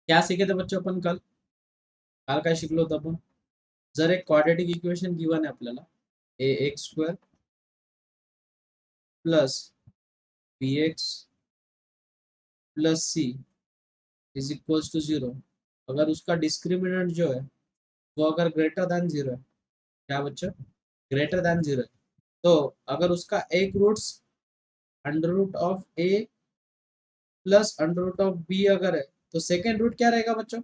क्या सीखे थे बच्चों अपन काल काय शिकलो होतो आपण? जर एक क्वाड्रेटिक इक्वेशन गिवन आहे आपल्याला ax² plus bx plus C is equals to 0, अगर उसका डिस्क्रिमिनेंट जो है वो अगर ग्रेटर देन 0 है, क्या बच्चों? ग्रेटर देन 0 है, तो अगर उसका एक roots under root of a plus under root of b अगर है, तो सेकेंड रूट क्या रहेगा बच्चों?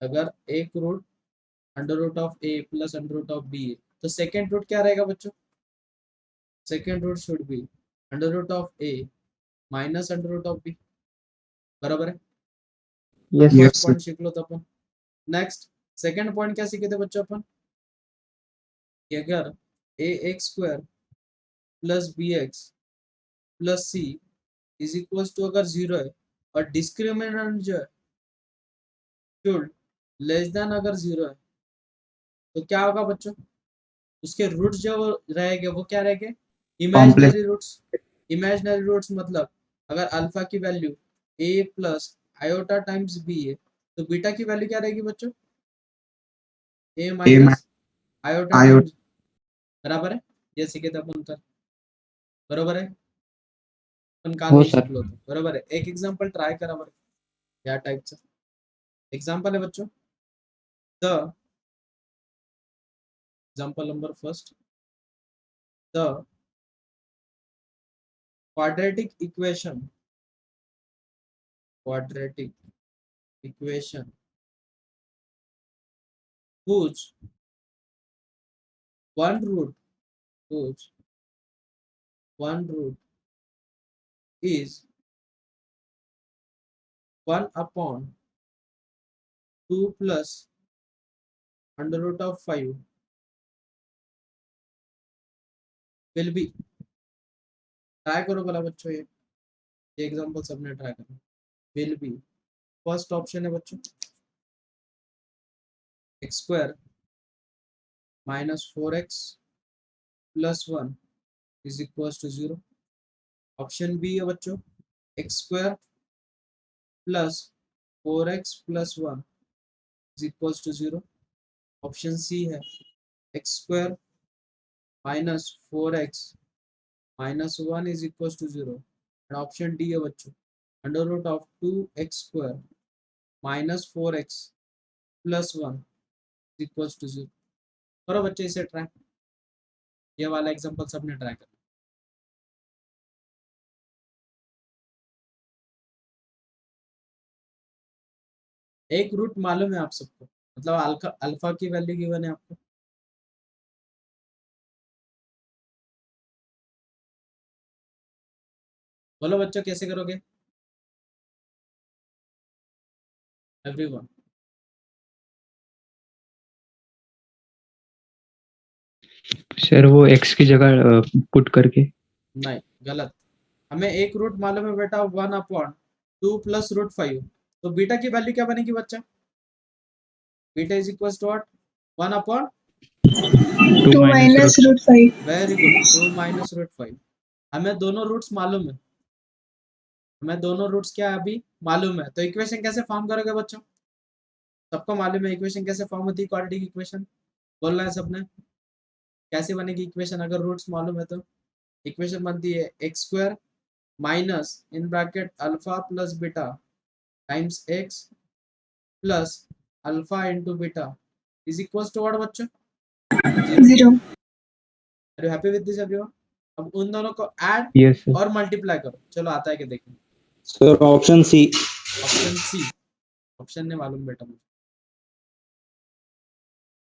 अगर एक root under root of a plus under root of b है, तो सेकेंड रूट क्या रहेगा बच्चों? Second root should be under root of a minus under root of b, बराबर है? Yes, first sir. पॉइंट सीख लो तो अपन। नेक्स्ट सेकेंड पॉइंट क्या सीखे थे बच्चों अपन? कि अगर A X square plus B X plus C is equals to अगर 0 है और डिस्क्रिमिनेंट जो है शुड लेस देन अगर 0 है, तो क्या होगा बच्चों? उसके रूट्स जो रहेंगे वो क्या रहेंगे? Complex. Imaginary roots. Imaginary roots मतलब अगर अल्फा की value a plus iota times b है, तो बीटा की वैल्यू क्या रहेगी बच्चों? A A minus minus iota iota. Times, बराबर है? ये सीखे थे अपन कर, बरोबर है? पण काल हो हे सर. शिकलो होतो, बरोबर आहे? एक एग्जांपल ट्राय करा बरं या टाइपचं एग्जांपल आहे बच्चों। The example number first, the quadratic equation whose one root whose one root is 1 upon 2 plus under root of 5 will be, try करो भला बच्चों, ये एग्जांपल सबने ट्राई करना। विल बी, फर्स्ट ऑप्शन है बच्चों x square minus 4x plus 1 is equal to 0। Option B है बच्चों x square plus 4x plus 1 is equal to 0। Option C है x square minus 4x minus 1 is equal to 0। And option D है बच्चों under root of 2x square minus 4x plus 1 equal to 0। करो बच्चे इसे try, ये वाला example सबने try करना। एक रूट मालूम है आप सबको, मतलब अल्फा अल्फा की वैल्यू गिवन है आपको। बोलो बच्चों कैसे करोगे एवरीवन? सर वो x की जगह पुट करके. नहीं, गलत। हमें एक रूट मालूम है बेटा 1 अपॉन 2 प्लस रूट 5, तो बीटा की वैल्यू क्या बनेगी बच्चा? Beta is equal to what? 1 upon 2 2 minus minus root. root 5. Very good 2 minus root 5। हमें दोनों रूट्स मालूम है, हमें दोनों रूट्स क्या अभी मालूम है, तो इक्वेशन कैसे फॉर्म करोगे बच्चों? सबको मालूम है इक्वेशन कैसे फॉर्म होती है, क्वाड्रेटिक इक्वेशन बोलना है सबने। कैसे बनेगी इक्वेशन अगर रूट्स मालूम है तो? इक्वेशन बनती है x square minus in bracket alpha plus beta times x plus alpha into beta is equal to what बच्चों? 0। 0. Are you happy with this everyone? अब उन दोनों को ऐड Yes sir. और मल्टीप्लाई करो, चलो आता है कि देखें। Sir option C. Option C, option नहीं मालूम बेटा मुझे,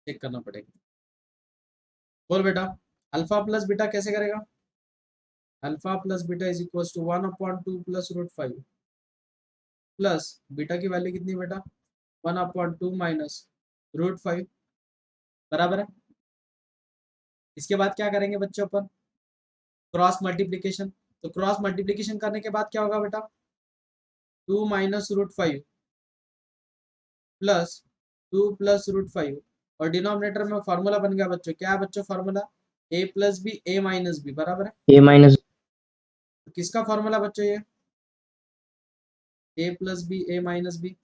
चेक करना पड़ेगा। बोल बेटा अल्फा प्लस बीटा कैसे करेगा? Alpha plus beta is equal to 1 upon 2 plus root 5 plus beta की वैल्यू कितनी बेटा? 1 अपॉन 2 माइनस रूट 5, बराबर है? इसके बाद क्या करेंगे बच्चों अपन? Cross multiplication. तो क्रॉस मल्टीप्लीकेशन करने के बाद क्या होगा बेटा? 2 minus root 5 plus 2 plus root 5, और डिनोमिनेटर में फॉर्मूला बन गया बच्चों, क्या है बच्चों formula? a plus b a minus b, बराबर है? A minus. तो किसका फॉर्मूला बच्चों ये? a plus b a minus b,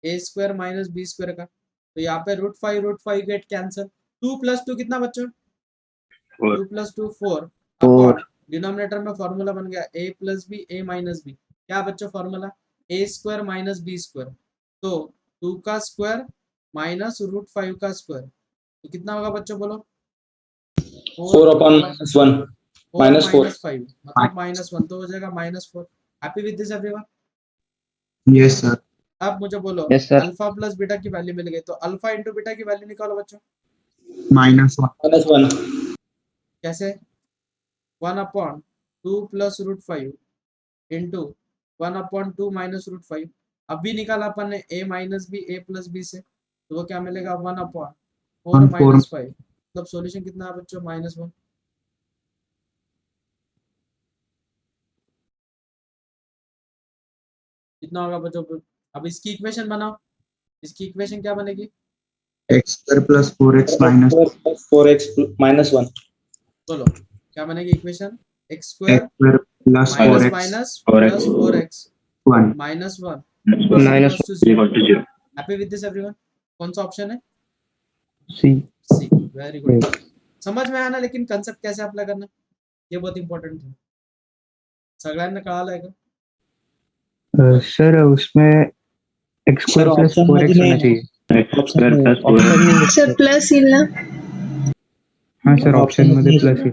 a square minus b square का, तो यहाँ पे √5 गेट कैंसिल, 2 + 2 कितना बच्चों, 2 + 2 4 अपॉन डिनोमिनेटर में फॉर्मूला बन गया a + b a - b, क्या बच्चों formula, a square minus b square, तो 2 का स्क्वायर माइनस √5 का स्क्वायर, तो कितना होगा बच्चों बोलो, 4 upon -1 4 -4. -5 मतलब -1, तो हो जाएगा -4। Happy with this everyone? Yes, sir. अब मुझे बोलो Yes, sir. Alpha plus beta की वैल्यू मिल गई, तो अल्फा इंटू बीटा की वैल्यू निकालो बच्चों, -1. कैसे, 1/2 + √5 इंटू 1/2 - √5, अब भी निकाला अपन ने a - b a + b से, तो वो क्या मिलेगा 1/4 -5, मतलब सॉल्यूशन कितना है बच्चों, -1। कितना होगा बच्चों, अब इसकी इक्वेशन बनाओ, इसकी इक्वेशन क्या बनेगी, X² + 4x - 4x -1. बोलो क्या बनेगी equation, x² X² + minus 4x minus plus 4x 1. -1 Minus equals to 0। Happy with this everyone? कौन सा ऑप्शन है, C. सी, वेरी गुड। समझ में आया ना, लेकिन कंसेप्ट कैसे अप्लाई करना ये बहुत इंपॉर्टेंट है, सगळ्यांना कळालंय का? सर उसमें x² Sir, + option 4x मध्ये होना नाही चाहिए। option नाही सर प्लस येईल ना, हाँ सर, option ऑप्शन मध्ये मध्ये प्लस आहे।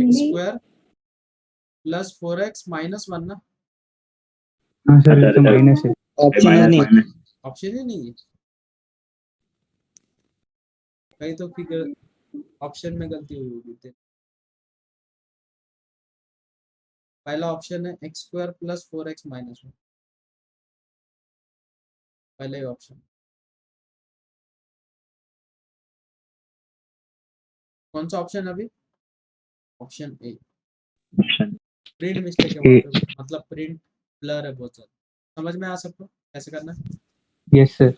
x² + 4x -1 ना, हाँ सर, इथं माइनस आहे। option नाही. ऑप्शन ही नहीं है कहीं, तो फिर ऑप्शन में गलती हुई होगी। पहला ऑप्शन है x² + 4x -1, पहले ही ऑप्शन, कौन सा ऑप्शन अभी, ऑप्शन ए, प्रिंट मिस्टेक है वहाँ पे, मतलब प्रिंट ब्लर है बहुत ज्यादा, समझ में आ सबको कैसे करना है? Yes sir.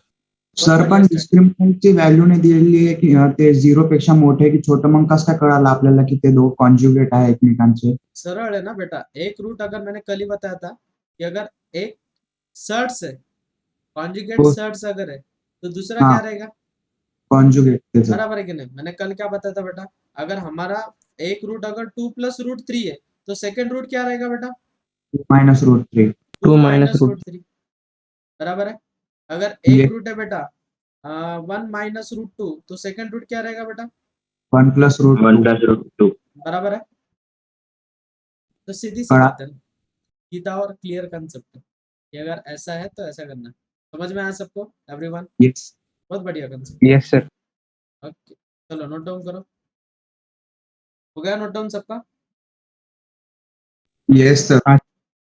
सर पण डिस्क्रिमिनंटची व्हॅल्यू नाही दिलेली आहे की ते 0 पेक्षा मोठे की छोटं, मग कसं काय कळालं आपल्याला की ते दो कॉन्जुगेट आहे एकमेकांचे? सरल है ना बेटा, एक रूट अगर मैंने कल ही बताया था कि अगर एक सर्ट्स है, कॉन्जुगेट हो। सर्ट्स अगर है, तो दूसरा हाँ। क्या रहेगा, कॉन्जुगेट त्याचं बराबर है कि नहीं? मैंने कल क्या बताया था बेटा, अगर हमारा एक रूट अगर 2 + √3 है, तो सेकंड रूट क्या रहेगा बेटा, -√3. 2 - -√3। √3, बराबर है। अगर ये एक रूट है बेटा 1 - √2, तो सेकंड रूट क्या रहेगा बेटा, 1 + √2. बराबर है। तो सीधी सी कळा. बात है ना, सीधा और क्लियर कंसेप्ट है कि अगर ऐसा है तो ऐसा करना है। समझ में आया सबको एवरीवन? Yes. बहुत बढ़िया कंसेप्ट। Yes sir. ओके, चलो नोट डाउन करो, हो गया नोट डाउन सबका? Yes, sir.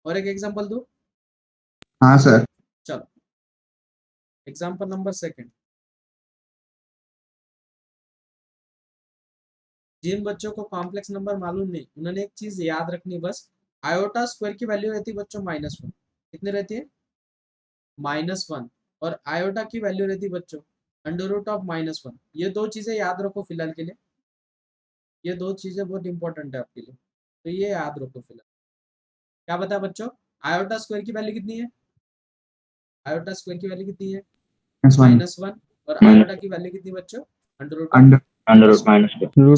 और एक एग्जांपल दूं, हाँ सर. चलो एग्जांपल नंबर सेकंड, जिन बच्चों को कॉम्प्लेक्स नंबर मालूम नहीं, उन्होंने एक चीज याद रखनी बस, आयोटा स्क्वायर की वैल्यू रहती है बच्चों -1, कितनी रहती है, -1, और आयोटा की वैल्यू रहती है बच्चों √(-1), ये दो चीजें याद रखो फिलहाल के लिए, ये दो चीजें बहुत इंपॉर्टेंट है आपके लिए, तो ये याद रखो फिलहाल। क्या बताया बच्चों, आयोटा स्क्वायर की वैल्यू कितनी है, आयोटा स्क्वायर की वैल्यू कितनी है, -1. -1, और आयोटा की वैल्यू कितनी बच्चों, Under. रूट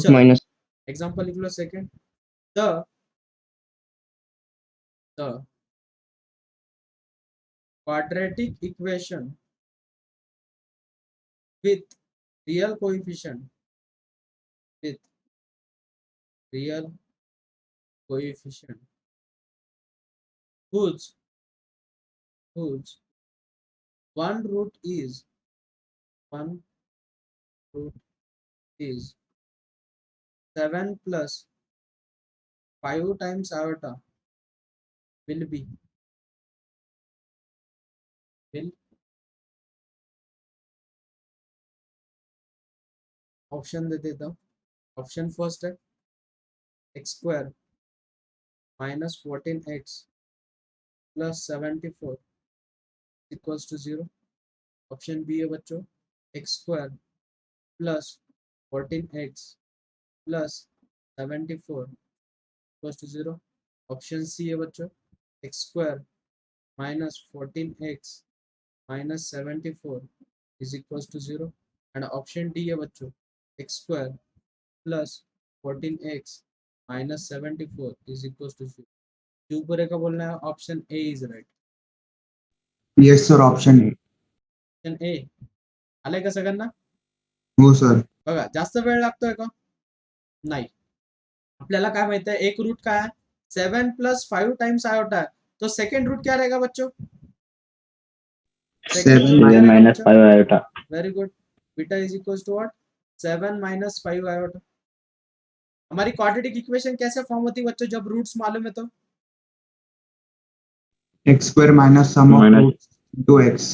चलो माइनस। एग्जांपल लिख लो second, the quadratic equation with real coefficient with real coefficient whose one root is 7 plus 5 times iota will be will option दे देता हूँ। ऑप्शन फर्स्ट है x² -14x plus 74 equals to 0। Option B है बच्चों x² plus 14x plus 74 equals to 0। Option C है बच्चों x² minus 14x minus 74 is equals to 0 and option D है बच्चों x square plus 14x minus 74 is equals to 0. जो ऊपर का बोलना है option A is right. Yes sir, option A. Option A आले का सगळ्यांना? हो सर. बघा जास्त वेळ लागतोय का? नाही. आपल्याला काय माहिती है एक रूट काय है 7 plus 5 times आयोटा है तो सेकंड रूट क्या रहेगा बच्चों? सेकंड रूट क्या रहेगा बच्चों? 5 iota. Very good. Beta is equals to what 7 minus 5 iota. हमारी क्वाड्रेटिक इक्वेशन कैसे फॉर्म होती है बच्चों जब रूट्स मालूम है तो? X square minus sum of Minus- roots into x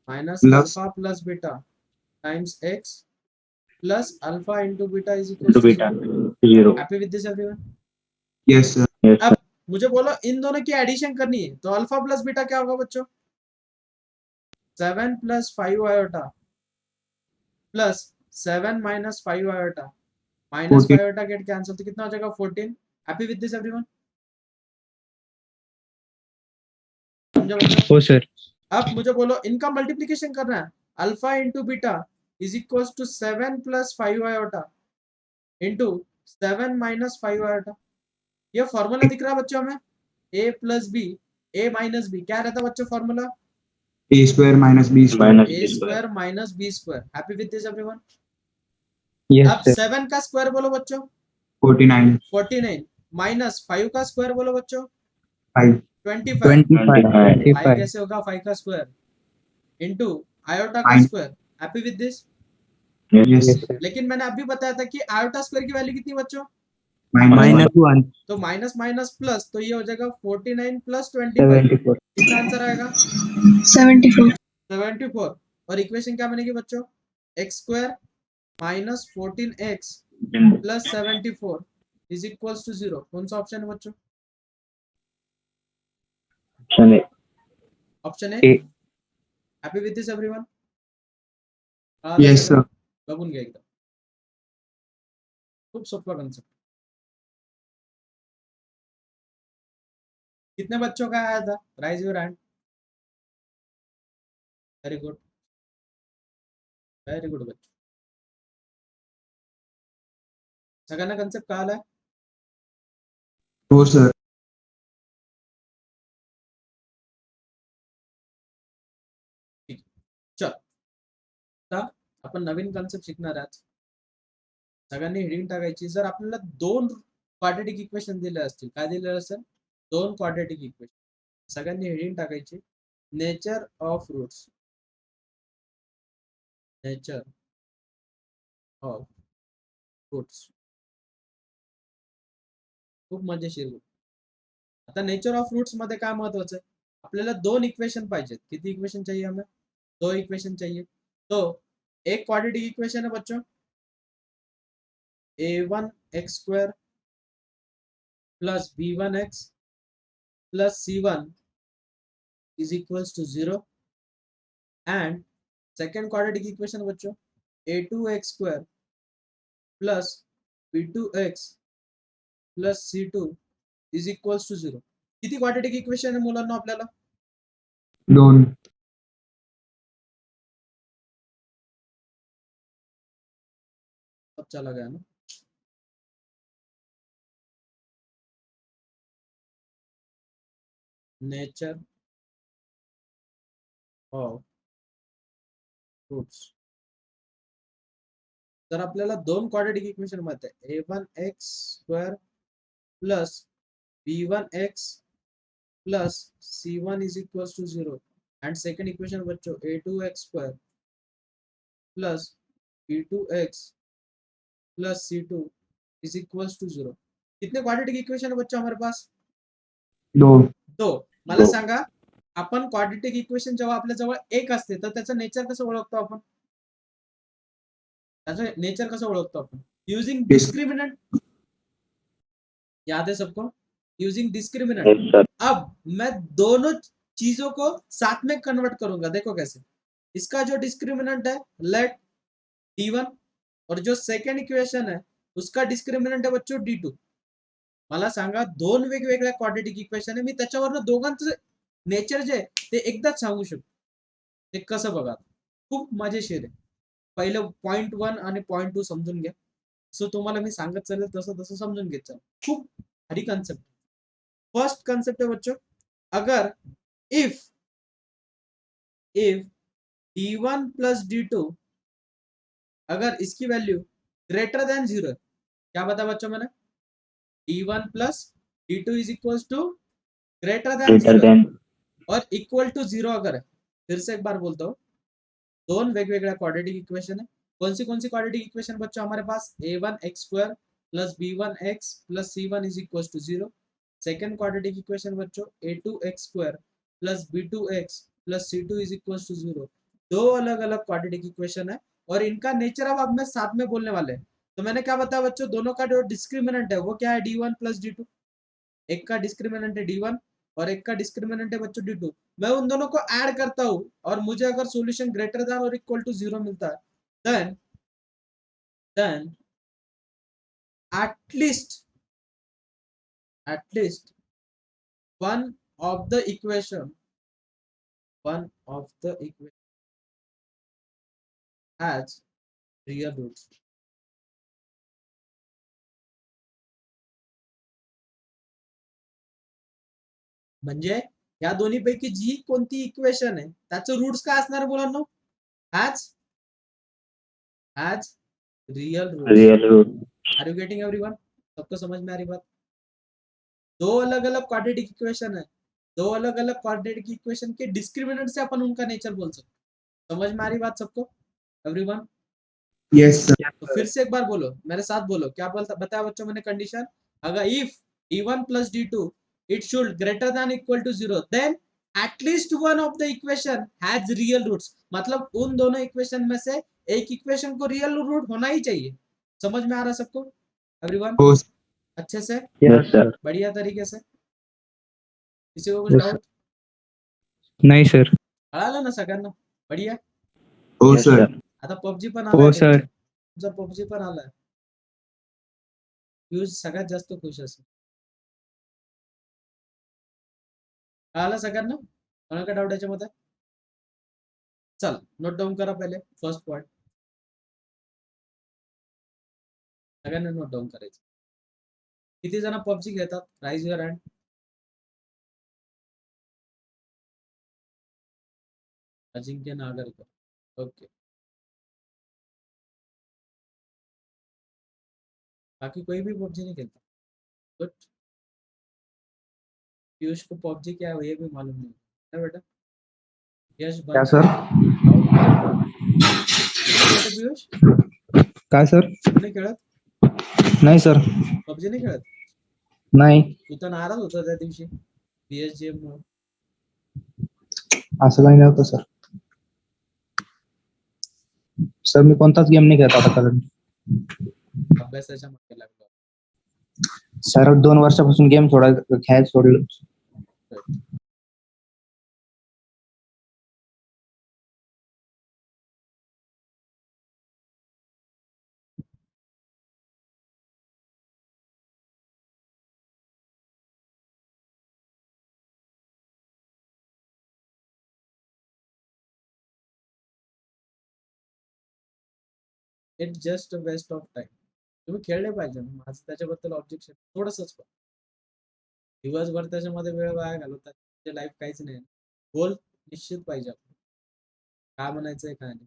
minus Plus- alpha plus beta times x plus alpha into beta is equals into to beta 0. Happy with this everyone? Yes sir. Yes, sir. अब मुझे बोलो इन दोनों की addition करनी है तो alpha plus beta क्या होगा बच्चों? 7 plus 5 iota plus 7 minus 5 iota minus 14. 5 iota get cancel तो कितना हो जाएगा 14. Happy with this everyone? समझो बच्चों? हो सर. अब मुझे बोलो इनका मल्टीप्लिकेशन करना है alpha into beta is equals to 7 plus 5 iota into 7 minus 5 iota. ये फॉर्मूला दिख रहा है बच्चों हमें a plus b a minus b क्या रहता है बच्चों formula? A square minus b square. Minus a B square. square minus b square. Happy with this everyone? Yes, अब sir. 7 का स्क्वायर बोलो बच्चों 49 49 माइनस 5 का स्क्वायर बोलो बच्चों 5 25 25. 5 कैसे होगा 5 का स्क्वायर इनटू आयोटा का 9. Square. Happy with this? Yes, sir. लेकिन मैंने अभी बताया था कि आयोटा स्क्वायर की वैल्यू कितनी बच्चों? माइनस 1. तो माइनस माइनस प्लस तो ये हो जाएगा 49 प्लस 25. 74. कितना आंसर आएगा? 74. 74. और इक्वेशन क्या बनेगी बच्चों? X square minus 14x plus 74 is equals to 0. कौन सा ऑप्शन है बच्चों? Option A. Option A. A. Happy with this everyone? Yes sir. बघून घ्या एकदा. खूप सोपा कॉन्सेप्ट. कितने बच्चों का आया था? Rise your hand. Very good. Very good बच्चों. सगळ्यांना कॉन्सेप्ट कळाला आहे? हो सर. चल आता आपण नवीन कॉन्सेप्ट शिकणार आहात. सगळ्यांनी हेडिंग टाकायची. जर आपल्याला दोन क्वाड्रेटिक इक्वेशन दिले असतील काय दिलेलं असेल? दोन क्वाड्रेटिक इक्वेशन. सगळ्यांनी हेडिंग टाकायची nature of roots. Nature of roots. खूप मजेशीर. आता नेचर ऑफ रूट्स मध्ये काय महत्वाचं आहे? आपल्याला दोन इक्वेशन पाहिजेत. किती इक्वेशन चाहिए हमें? दो इक्वेशन चाहिए. तो एक क्वाड्रेटिक इक्वेशन है बच्चों a1x square plus b1x plus c1 is equals to 0 and second quadratic equation बच्चों a2x square plus b2x plus c2 is equals to 0. किती क्वाड्रेटिक इक्वेशन आहे मुलांना आपल्याला? 2. अब चला गया ना. Nature of roots. तर आपल्याला दोन क्वाड्रेटिक इक्वेशन माहिती आहे a1x square plus b1x plus c1 is equals to 0 and second equation बच्चों a2x square plus b2x plus c2 is equals to 0. कितने क्वाड्रेटिक इक्वेशन है बच्चों हमारे पास? 2. दो. मला दो. सांगा आपण क्वाड्रेटिक इक्वेशन जेव्हा आपल्या जवळ एक असते तर त्याचं नेचर कसं ओळखतो आपण? त्याचं नेचर कसं ओळखतो आपण? Using discriminant. याद है सबको? Using discriminant. Yes, sir. अब मैं दोनों चीजों को साथ में कन्वर्ट करूंगा. देखो कैसे. इसका जो डिस्क्रिमिनेंट है लेट d1 और जो सेकंड इक्वेशन है उसका डिस्क्रिमिनेंट है बच्चों d2. मला सांगा दोन वेगवेगळ्या क्वाड्रेटिक इक्वेशन आहे मी त्याच्यावरनं दोघांचं नेचर जे आहे ते एकदाच सांगू शकतो. ते कसं बघा, खूप मजेशीर आहे. पहिलं पॉइंट 1 आणि पॉइंट 2 समजून घ्या. सो तुम्हाला मी सांगत चालेल तसं तसं समजून घेत चाल. खूप भारी कॉन्सेप्ट. फर्स्ट कॉन्सेप्ट है बच्चों, अगर इफ d1 प्लस d2 अगर इसकी वैल्यू ग्रेटर देन 0, क्या बता बच्चों मैंने, d1 plus d2 is equal to greater than 0 और इक्वल टू 0 अगर है. फिर से एक बार बोलता हूँ, दोन वेगवेगळ्या क्वाड्रेटिक इक्वेशन है. कौन सी क्वाड्रेटिक इक्वेशन बच्चों हमारे पास, a1 x square plus b1 x plus c1 is equal to 0. Second quadratic equation बच्चों a2 x square plus b2 x plus c2 is equal to 0. दो अलग अलग क्वाड्रेटिक इक्वेशन है और इनका नेचर अब मैं साथ में बोलने वाले हैं. तो मैंने क्या बताया बच्चों, दोनों का जो डिस्क्रिमिनेंट है वो क्या है, d1 प्लस d2. एक का डिस्क्रिमिनेंट है d1 और एक का डिस्क्रिमिनेंट है बच्चों d2. मैं उन दोनों को ऐड करता हूं और मुझे अगर सॉल्यूशन ग्रेटर देन और इक्वल टू 0 मिलता है, then at least one of the equation has real roots. म्हणजे या दोन्ही पैकी जी कोणती इक्वेशन आहे त्याचं रूट्स काय असणार मुलांना, has real roots. Are you getting everyone? सबको समझ में आ रही बात? दो अलग अलग क्वाड्रेटिक इक्वेशन है, दो अलग अलग क्वाड्रेटिक इक्वेशन के डिस्क्रिमिनेंट से अपन उनका नेचर बोल सकते. समझ में आ रही बात सबको, एवरीवन? Yes sir. तो फिर से एक बार बोलो, मेरे साथ बोलो, क्या बताया बच्चों मैंने कंडीशन, अगर if d1 plus d2 it should greater than equal to 0, then at least one of the equation has real roots. मतलब उन दोनों इक्वेशन में से एक इक्वेशन को रियल रूट होना ही चाहिए. समझ में आ रहा सबको, एवरीवन? हो अच्छे से, यस सर. बढ़िया तरीके से. किसी को कुछ Yes, डाउट? नाही सर. कळालं ना सगळ्यांना? बढ़िया. हो Yes, सर. sir. आता पबजी पण हो आलाय सर. तुमचा पबजी पण आलाय. यूज सगळ्यात जास्त खुश असेल. कळालं सगळ्यांना? कोणाला काय डाऊट याच्यामध्ये? चल नोट डाऊन करा पहिले फर्स्ट पॉइंट. सगळ्यांना नोट डाऊन करायचं. किती जण पबजी खेळतात, rise your hand. Ajinkya Nagarkar, okay. बाकी कोई भी पबजी नहीं खेलता? गुड. पीयूष को पबजी क्या है ये भी मालूम नहीं है बेटा. यश क्या बंद सर? खेळत पीयूष? काय सर? तू नाही खेळत? नाही सर. पबजी नाही खेळत? नाही. तू तर नाराज होता त्या दिवशी बीएसजीएम मुळे. असं काही नव्हतं सर. सर मी कोणताच गेम नाही खेळत आता करंट. अभ्यासाच्या मागे लागलो. सर 2 वर्षापासून गेम खेळायला सोडलं. It's just a waste of time. तुम्ही खेळले पाहिजे. माझं त्याच्याबद्दल ऑब्जेक्शन थोडंसंच पण. दिवसभर त्याच्यामध्ये वेळ वाया घालवतात, ते लाईफ काहीच नाही. गोल निश्चित पाहिजे आपण. काय म्हणायचंय काय नाही.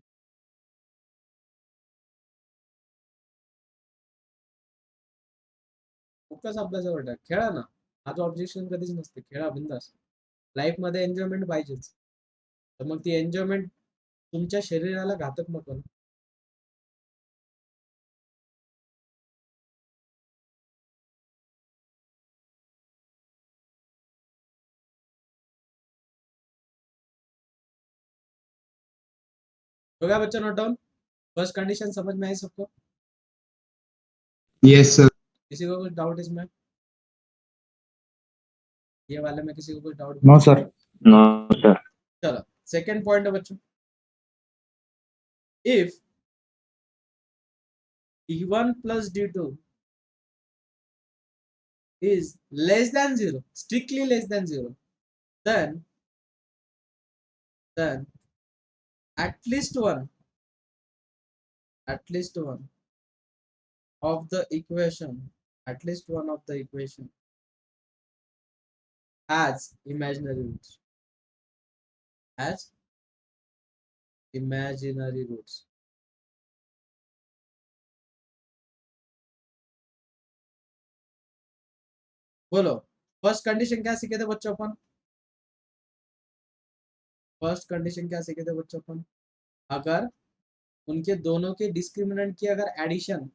फोकस अभ्यासावर टाक. खेळा ना. माझं ऑब्जेक्शन कधीच नसते. खेळा बिंदास. लाईफ मध्ये एन्जॉयमेंट पाहिजेच. तर मग ती एन्जॉयमेंट तुमच्या शरीराला घातक नको ना. हो गया बच्चा नोट डाउन. फर्स्ट कंडीशन समझ में आई सबको? Yes sir. किसी को कुछ डाउट इसमें? ये वाले में किसी को कुछ doubt? No sir. No sir. चलो सेकंड पॉइंट है बच्चों. If d1 plus d2 is less than 0, strictly less than 0, then then at least one of the equation has imaginary roots. बोलो, फर्स्ट कंडीशन क्या सीखे थे बच्चों अपन? अगर उनके दोनों के डिस्क्रिमिनेंट की अगर एडिशन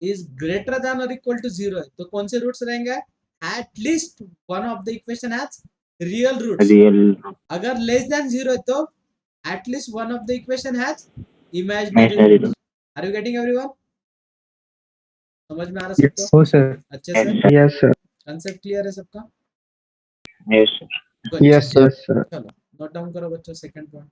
इज ग्रेटर देन और इक्वल टू 0 है तो कौन से रूट्स रहेंगे? At least one of the equation has real roots. अगर लेस देन 0 है तो at least one of the equation has imaginary roots. Are you getting everyone? समझ में आ रहा सबको? हो सर. अच्छे से यस सर. कंसेप्ट क्लियर है सबका? Yes sir. Good. Yes sir. चलो नोट डाउन करो बच्चों सेकंड पॉइंट.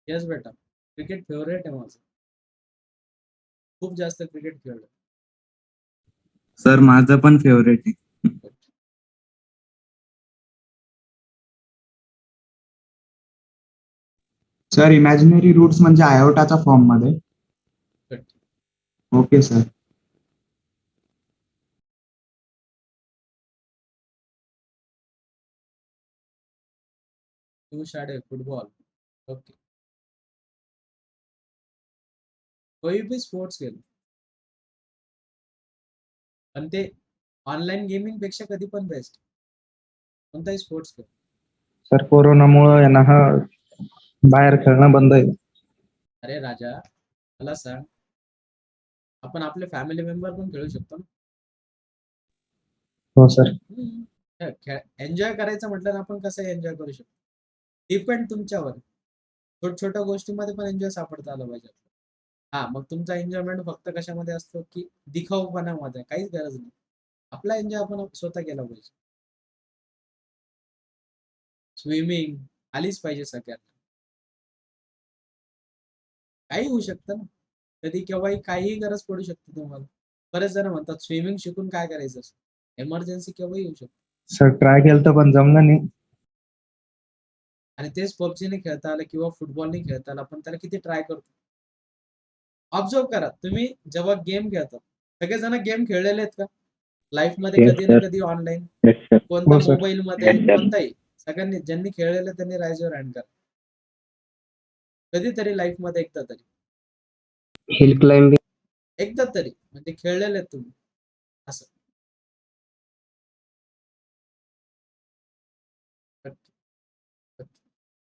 यस बेटा, क्रिकेट फेवरेट आहे माझं. खूप जास्त क्रिकेट खेळलो. सर माझं पण फेवरेट आहे. सर इमॅजिनरी रूट्स म्हणजे आयोटाचा फॉर्म मध्ये. Good. Okay sir. तू शाळे फुटबॉल. ओके. कोई भी स्पोर्ट्स खेळ पण ते ऑनलाईन गेमिंग पेक्षा कधी पण बेस्ट. कोणताही स्पोर्ट्स खेळ. सर कोरोनामुळे आहे ना हा बाहेर खेळणं बंद आहे. अरे राजा, मला सांग, आपण आपले फॅमिली मेंबर पण खेळू शकतो ना? हो सर. एन्जॉय करायचं म्हटलं ना आपण कसं एन्जॉय करू शकतो. डिपेंड तुमच्यावर. छोट्या गोष्टीमध्ये पण एन्जॉय सापडता आलं पाहिजे. हा, मग तुमचा एन्जॉयमेंट फक्त कशामध्ये असतो की दिखाऊपणामध्ये. काहीच गरज नाही. आपला एन्जॉय आपण स्वतः केला पाहिजे. स्विमिंग आलीच पाहिजे सगळ्यांना. काही होऊ शकतं ना, कधी केव्हाही काहीही गरज पडू शकते तुम्हाला. बरेच जण म्हणतात स्विमिंग शिकून काय करायचं असं. एमर्जन्सी केव्हाही येऊ शकते. सर ट्राय केलं तर पण जमलं नाही. आणि तेच पबजीने खेळता आलं किंवा फुटबॉलने खेळता आलं, आपण त्याला किती ट्राय करतो. ऑब्झर्व करा, तुम्ही जेव्हा गेम खेळता सगळेजण गेम खेळलेले आहेत का लाईफ मध्ये? Yes, कधी ना sir. कधी ऑनलाईन, Yes sir. कोणता हो, sir. मोबाईल मध्ये, Yes, sir. कोणताही. सगळ्यांनी ज्यांनी खेळलेलं त्यांनी राईजवर हँड करा. कधीतरी लाईफ मध्ये एकदा तरी हिल क्लाइम्बिंग. म्हणजे खेळलेले आहेत तुम्ही असं.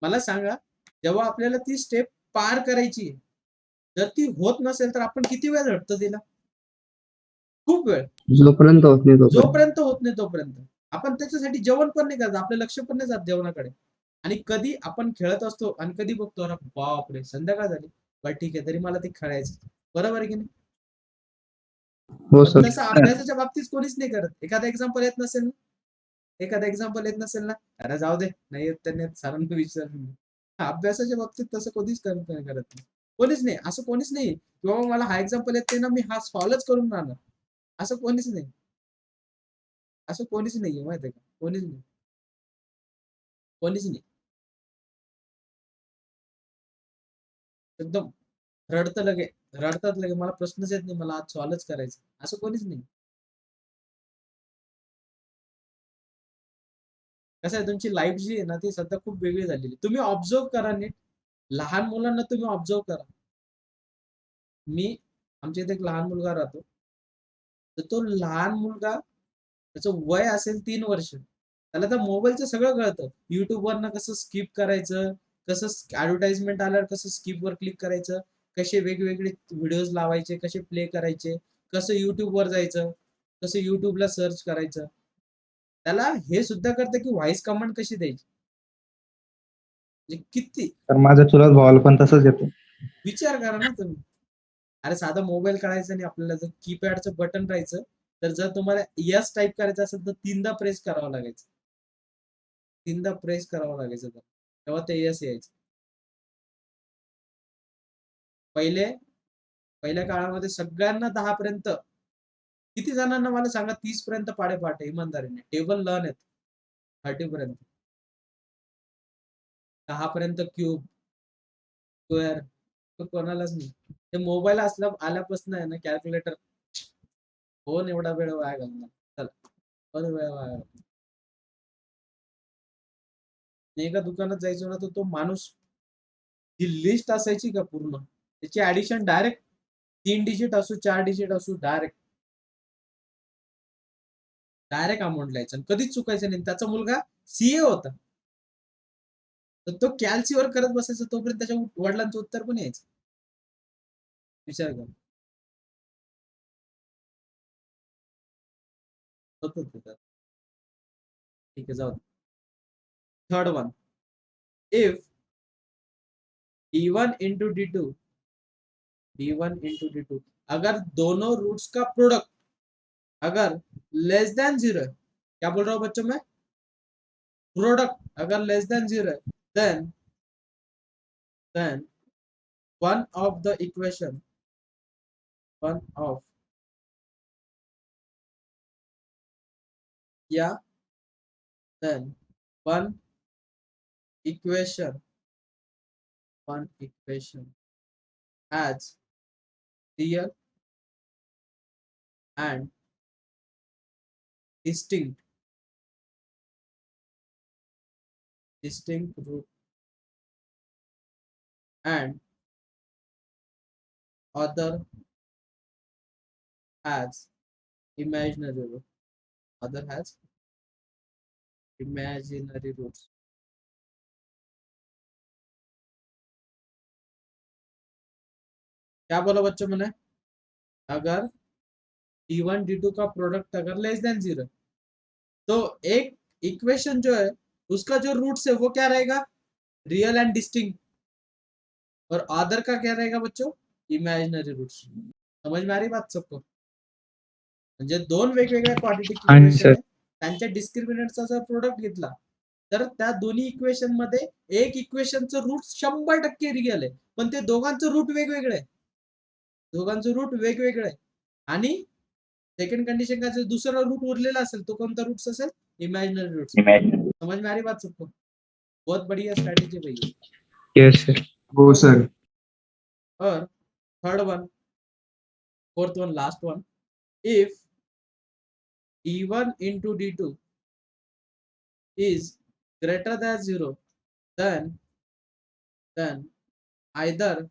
मला सांगा, जेव्हा आपल्याला ती स्टेप पार करायची, जर ती होत नसेल तर आपण किती वेळ झटतो तिला? खूप वेळ. जोपर्यंत होत नाही जोपर्यंत होत नाही तोपर्यंत आपण त्याच्यासाठी जेवण पण नाही करत. आपलं लक्ष पण नाही जात जेवणाकडे. आणि कधी आपण खेळत असतो आणि कधी बघतो अरे बापरे संध्याकाळ झाली, बरं ठीक आहे तरी मला ते खेळायचं. बरोबर आहे की नाही? हो पण सर. तसं अभ्यासाच्या बाबतीत कोणीच नाही करत. एखादा एक्झाम्पल येत नसेल ना, अरे जाऊ दे, नाही येत त्यांनी सरांना विचार. अभ्यासाच्या बाबतीत तसं कधीच करत नाही. कोणीच नाही, असं कोणीच नाही किंवा मला हा एक्झाम्पल येत नाही ना, मी हा सॉल्वच करून राहणार, असं कोणीच नाही. माहिती आहे का? कोणीच नाही. एकदम रडतात लगे, मला प्रश्नच येत नाही, मला आज सॉल्वच करायचं, असं कोणीच नाही. कसं आहे, तुमची लाईफ जी आहे ना ती सध्या खूप वेगळी झालेली. तुम्ही ऑब्झर्व करा नीट. लहान मुलांना तुम्ही ऑब्झर्व करा. आमच्या इथे एक लहान मुलगा राहतो, तर तो लहान मुलगा, त्याचं वय असेल 3 वर्ष, त्याला त्या मोबाईलचं सगळं कळतं. युट्यूबवरनं कसं स्किप करायचं, कसं ऍडव्हर्टाइजमेंट आल्यावर कसं स्किपवर क्लिक करायचं, कसे वेगवेगळे व्हिडिओज लावायचे, कसे प्ले करायचे, कसं युट्यूबवर जायचं, कसं युट्यूबला सर्च करायचं. त्याला हे सुद्धा कळतं की व्हॉइस कमांड कशी द्यायची. म्हणजे किती तर माझ्या चुलत भावाला पण तसंच येतं. विचार करा ना तुम्ही. अरे साधा मोबाईल काढायचा आणि आपल्याला जर कीपॅडचं बटन राहायचं, तर जर तुम्हाला यस टाईप करायचं असेल तर 3दा प्रेस करावं लागायचं. तेव्हा ते यस यायचं. पहिल्या काळामध्ये सगळ्यांना 10 पर्यंत, किती जणांना मला सांगा 30 पर्यंत पाढेपाठ आहे इमानदारीने, टेबल लर्न आहेत 30 पर्यंत. 10 पर्यंत क्यूब, स्क्वेअर कोणालाच नाही. ते मोबाईल आल्यापासून आहे ना कॅल्क्युलेटर, कोण एवढा वेळ वाया घालणार. चला, पण वेळ वाया घालणार. एका दुकानात जायचो ना, तर तो माणूस, जी लिस्ट असायची का पूर्ण, त्याची ऍडिशन डायरेक्ट 3 डिजिट असू 4 डिजिट असू डायरेक्ट अमाऊंट लिहायचं, कधीच चुकायचं नाही. त्याचा मुलगा सीए होता, तर तो कॅल्सीवर करत बसायचा, तोपर्यंत त्याच्या वडिलांचं उत्तर पण यायचं. विचार कर. ठीक आहे, जाऊ. Third one, if d1 into d2 अगर दोनों रूट्स का प्रोडक्ट अगर लेस देन 0 है, क्या बोल रहा हूं बच्चों मैं, प्रोडक्ट अगर लेस देन 0 है, then one of the equation one of yeah then one equation has real and distinct root and other has imaginary root. Other has imaginary roots. क्या बोला बच्चों मैंने, अगर d1 d2 का प्रोडक्ट अगर less than 0, तो एक इक्वेशन जो है उसका जो रूट्स है वो क्या रहेगा, रियल एंड डिस्टिंक्ट, और अदर का क्या रहेगा बच्चों, इमॅजिनरी रूट्स. समझ में आ रही बात सबको. म्हणजे दोन वेगवेगळ्या क्वाड्रेटिक आणि इक्वेशन सर आहे, त्यांच्या डिस्क्रिमिनंटचा जर प्रोडक्ट घेतला तर त्या दोन्ही इक्वेशन मध्ये एक इक्वेशनचं रूट 100% रिअल आहे, पण ते दोघांचं रूट वेगवेगळे आहे. आणि सेकंड कंडिशन का, जो दुसरा रूट उरलेला असेल तो कोणता रूट्स असेल, इमॅजिनरी रूट्स. इमॅजिन. समझ में आ रही बात सबको. बहुत बढ़िया स्ट्रैटेजी भैया. Yes sir. हो सर. और third one, fourth one, last one, if d1 into d2 is greater than 0, then either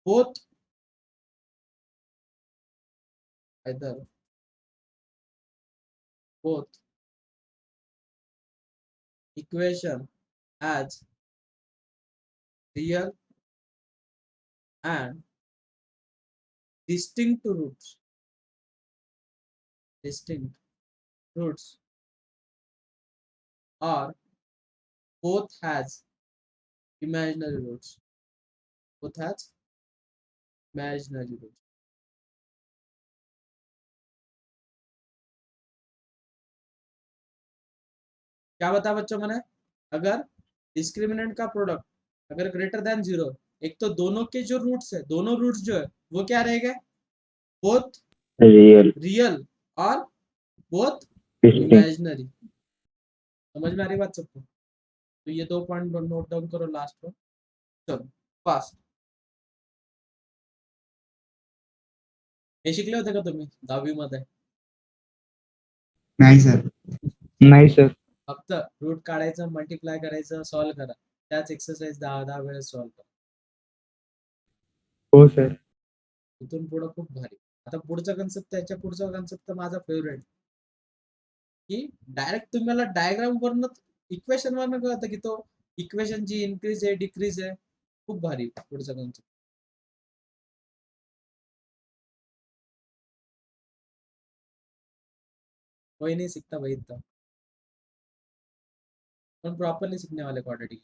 both equation has real and distinct roots or both has imaginary roots. क्या बता बच्चों मैंने, अगर discriminant का product अगर greater than 0, एक तो दोनों के जो रूट्स है, दोनों रूट्स जो है वो क्या रहेगा, बोथ रियल और बोथ इमेजिनरी. समझ में आ रही बात सबको. तो ये 2 पॉइंट नोट डाउन करो लास्ट में. चलो फास्ट. हे शिकले होते का तुम्ही 10वी मध्ये. नाही सर. नाही सर. फक्त रूट काढायचं, मल्टिप्लाय करायचं, सॉल्व करा. त्याच एक्सरसाइज 10 वेळेस सॉल्व करा. हो सर. इथून पुढे खूप भारी. आता पुढचा कन्सेप्ट, त्याच्या पुढचा कन्सेप्ट माझा फेवरेट, की डायरेक्ट तुम्हाला डायग्राम वरनं, इक्वेशन वरनं कळतं की तो इक्वेशनची इन्क्रीज आहे डिक्रीज आहे. खूप भारी पुढचा कन्सेप्ट. कोई नहीं सीखता भाई इतना, पण प्रॉपरली सीखने वाले क्वाड्रेटिक.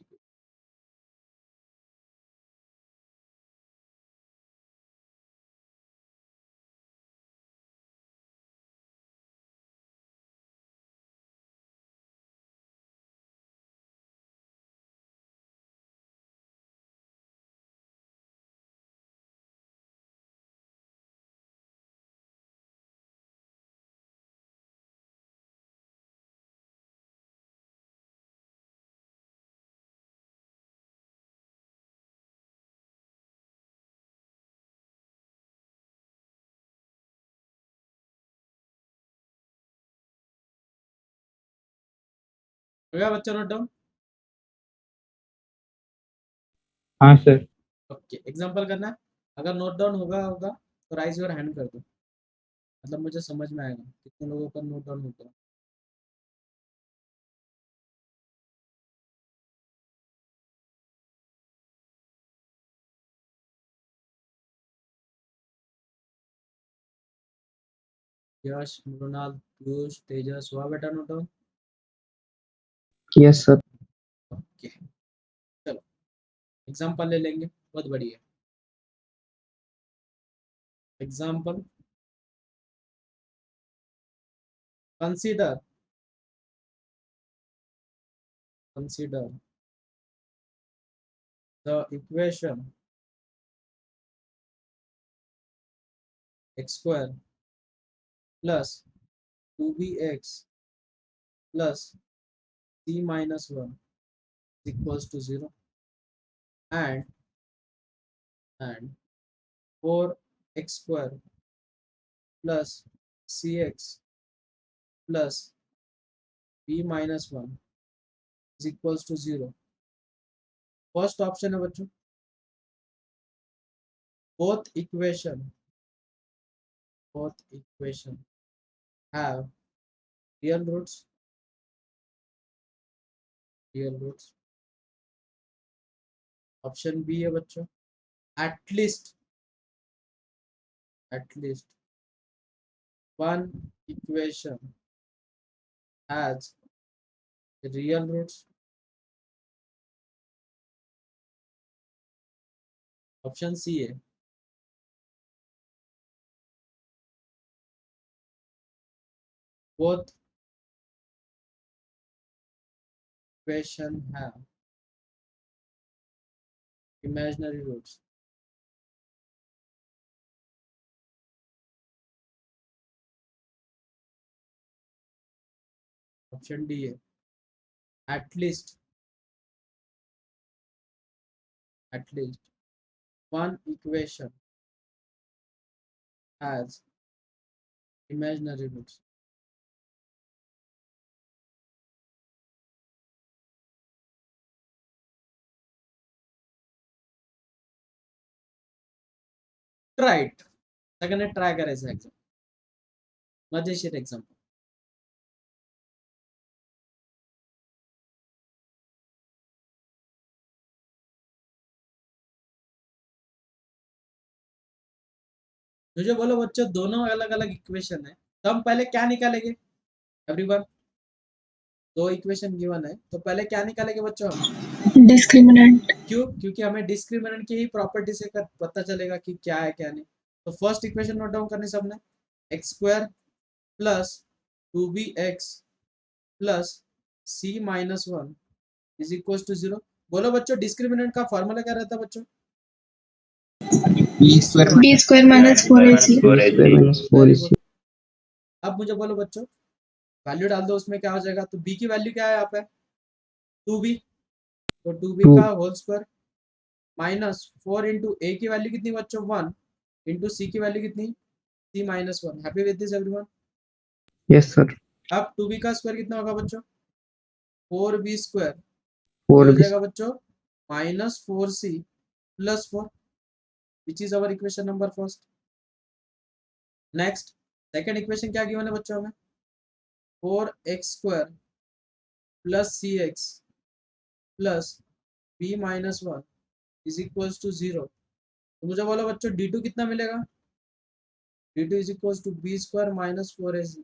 हो गया बच्चा नोट डाउन? हाँ सर। ओके, एग्जांपल करना है। अगर नोट डाउन होगा तो राइज योर हैंड कर दो, मतलब मुझे समझ में आएगा कितने लोगों का नोट डाउन होता है। यश, मृणाल, पीयूष, तेजस, हुआ बेटा note down? Yes sir. Okay, चलो एग्जांपल ले लेंगे, बहुत बढ़िया। Example, consider the equation x square plus 2bx plus c minus 1 is equals to 0, and 4x square plus cx plus b minus 1 is equals to 0. First option है बच्चों, both equation have real roots. Option B है बच्चों, at least one equation has real roots. Option C है, both equation have imaginary roots. Option D है, at least one equation has imaginary roots. Try it. सगळ्यांनी try करायचं exam, मजेशीर exam. मुझे बोलो बच्चों, दोनों अलग अलग इक्वेशन है, तो हम पहले क्या निकालेंगे? एवरीवन, दो इक्वेशन गिवन है, तो पहले क्या निकालेंगे बच्चों हम? डिस्क्रिमिनेंट। क्यों? क्योंकि हमें डिस्क्रिमिनेंट की ही प्रॉपर्टी से पता चलेगा कि क्या है क्या नहीं. तो फर्स्ट इक्वेशन नोट डाउन करनी सबने, x square plus 2bx plus c minus 1 is equal to 0. बोलो बच्चों, डिस्क्रिमिनेंट का फॉर्मूला क्या रहता है बच्चों? B square b square minus 4ac। Very good. अब मुझे बोलो बच्चों, वैल्यू डाल दो उसमें, क्या हो जाएगा? तो b की वैल्यू क्या है यहाँ पे? 2b, तो 2b का whole square minus 4 into a की वैल्यू कितनी बच्चों? 1 इंटू सी की वैल्यू कितनी? c minus 1. Happy with this everyone? Yes sir. अब 2b का स्क्वायर कितना होगा बच्चों? 4b स्क्वायर, फोर हो बी। जाएगा बच्चों minus 4c plus 4, which is our equation number first. Next, second equation क्या गिवन है बच्चों हमें? 4x square plus cx plus b minus 1 is equals to 0. तो मुझे बोलो बच्चों, d2 कितना मिलेगा? d2 is equals to b square minus 4ac.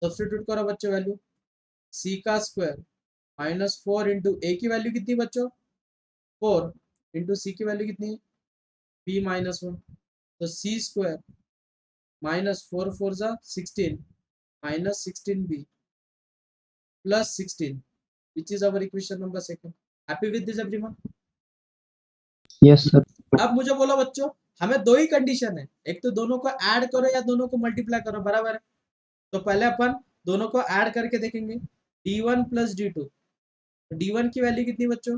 Substitute करो बच्चों वैल्यू, c का स्क्वायर माइनस 4 इंटू ए की वैल्यू कितनी बच्चों? 4 इंटू सी की वैल्यू कितनी? b minus 1. तो c स्क्वायर माइनस 4 4 जा 16 minus 16b plus 16, which is our equation number second. Happy with this everyone? Yes sir. अब मुझे बोलो बच्चों, हमें दो ही कंडीशन है, एक तो दोनों को ऐड करो या दोनों को मल्टीप्लाई करो, बराबर है? तो पहले अपन दोनों को ऐड करके देखेंगे, d1 प्लस d2. d1 की वैल्यू कितनी बच्चों?